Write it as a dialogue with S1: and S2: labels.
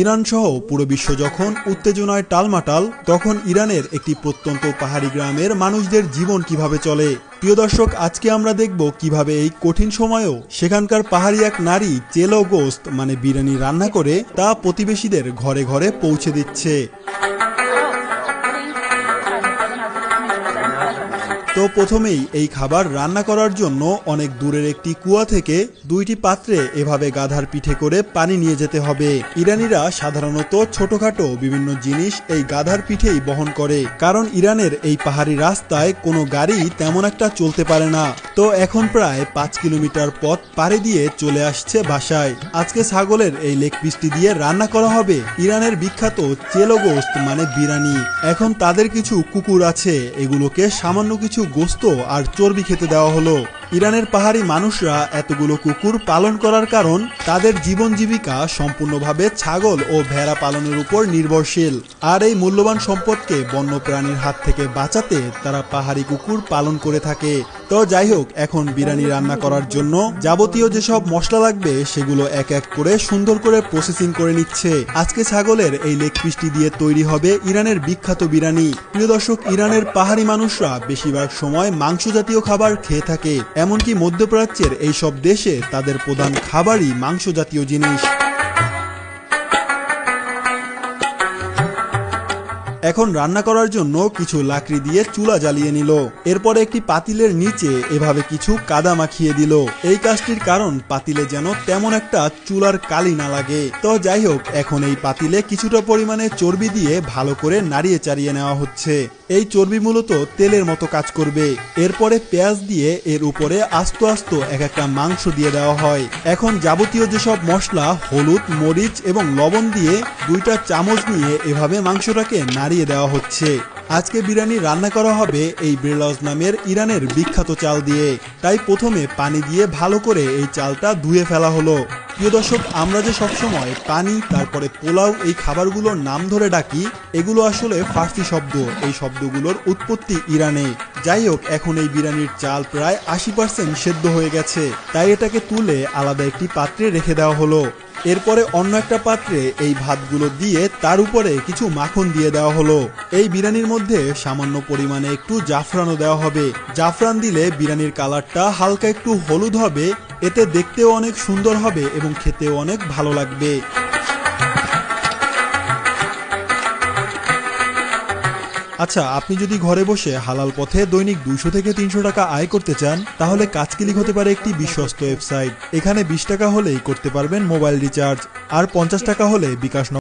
S1: Iran সহ পুরো বিশ্ব যখন উত্তেজনায় টালমাটাল, তখন ইরানের একটি প্রত্যন্ত পাহাড়ি গ্রামের মানুষদের জীবন কিভাবে চলে। প্রিয় দর্শক, আজকে আমরা দেখব কিভাবে এই কঠিন সময়েও সেখানকার পাহাড়ি এক নারী চেলো গোস্ত মানে বিরিয়ানি রান্না করে তা প্রতিবেশীদের ঘরে ঘরে পৌঁছে দিচ্ছে। তো প্রথমেই এই খাবার রান্না করার জন্য অনেক দূরের একটি কুয়া থেকে দুইটি পাত্রে এভাবে গাধার পিঠে করে পানি নিয়ে যেতে হবে। ইরানিরা সাধারণত ছোটখাটো বিভিন্ন জিনিস এই গাধার পিঠেই বহন করে, কারণ ইরানের এই পাহাড়ি রাস্তায় কোনো গাড়ি তেমন একটা চলতে পারে না। তো এখন প্রায় 5 কিলোমিটার পথ পাড়ি দিয়ে চলে আসছে বাসায়। আজকে ছাগলের এই লেগ পিসটি দিয়ে রান্না করা হবে ইরানের বিখ্যাত চেলো গোস্ত মানে বিরিয়ানি। এখন তাদের কিছু কুকুর আছে, এগুলোকে সামান্য কিছু গোস্ত আর চর্বি খেতে দেওয়া হলো। ইরানের পাহাড়ি মানুষরা এতগুলো কুকুর পালন করার কারণ তাদের জীবন জীবিকা সম্পূর্ণভাবে ছাগল ও ভেড়া পালনের উপর নির্ভরশীল। আর এই মূল্যবান সম্পদকে বন্যপ্রাণীর হাত থেকে বাঁচাতে তারা পাহাড়ি কুকুর পালন করে থাকে। তো যাই হোক, এখন বিরিয়ানি রান্না করার জন্য যাবতীয় যেসব মশলা লাগবে সেগুলো এক এক করে সুন্দর করে প্রসেসিং করে নিচ্ছে। আজকে ছাগলের এই লেগ পিসটি দিয়ে তৈরি হবে ইরানের বিখ্যাত বিরিয়ানি। প্রিয় দর্শক, ইরানের পাহাড়ি মানুষরা বেশিরভাগ সময় মাংস জাতীয় খাবার খেয়ে থাকে, এমনকি মধ্যপ্রাচ্যের এইসব দেশে তাদের প্রধান খাবারই মাংস জাতীয় জিনিস। এখন রান্না করার জন্য কিছু লাকড়ি দিয়ে চুলা জ্বালিয়ে নিল। এরপরে একটি পাতিলের নিচে এভাবে কিছু কাদা মাখিয়ে দিল। এই কাজটির কারণ পাতিলে যেন তেমন একটা চুলার কালি না লাগে। তো যাই হোক, এখন এই পাতিলে কিছুটা পরিমাণে চর্বি দিয়ে ভালো করে নাড়িয়ে চাড়িয়ে নেওয়া হচ্ছে। এই চর্বি মূলত তেলের মতো কাজ করবে। এরপরে পেঁয়াজ দিয়ে এর উপরে আস্ত আস্ত এক একটা মাংস দিয়ে দেওয়া হয়। এখন যাবতীয় যেসব মশলা, হলুদ, মরিচ এবং লবণ দিয়ে 2টা চামচ নিয়ে এভাবে মাংসটাকে নাড়িয়ে দেওয়া হচ্ছে। আজকে বিরিয়ানি রান্না করা হবে এই ব্রেলজ নামের ইরানের বিখ্যাত চাল দিয়ে। তাই প্রথমে পানি দিয়ে ভালো করে এই চালটা ধুয়ে ফেলা হলো। প্রিয় দর্শক, আমরা যে সবসময় পানি তারপরে পোলাও এই খাবারগুলোর নাম ধরে ডাকি, এগুলো আসলে ফার্সি শব্দ। এই শব্দগুলোর উৎপত্তি ইরানে। যাই হোক, এখন এই বিরিয়ানির চাল প্রায় 80% সেদ্ধ হয়ে গেছে, তাই এটাকে তুলে আলাদা একটি পাত্রে রেখে দেওয়া হলো। এরপরে অন্য একটা পাত্রে এই ভাতগুলো দিয়ে তার উপরে কিছু মাখন দিয়ে দেওয়া হলো। এই বিরিয়ানির মধ্যে সামান্য পরিমাণে একটু জাফরানও দেওয়া হবে। জাফরান দিলে বিরিয়ানির কালারটা হালকা একটু হলুদ হবে, এতে দেখতেও অনেক সুন্দর হবে এবং খেতেও অনেক ভালো লাগবে। আচ্ছা, আপনি যদি ঘরে বসে হালাল পথে দৈনিক 200 থেকে 300 টাকা আয় করতে চান, তাহলে কাজকিলিক হতে পারে একটি বিশ্বস্ত ওয়েবসাইট। এখানে 20 টাকা হলেই করতে পারবেন মোবাইল রিচার্জ, আর 50 টাকা হলে বিকাশ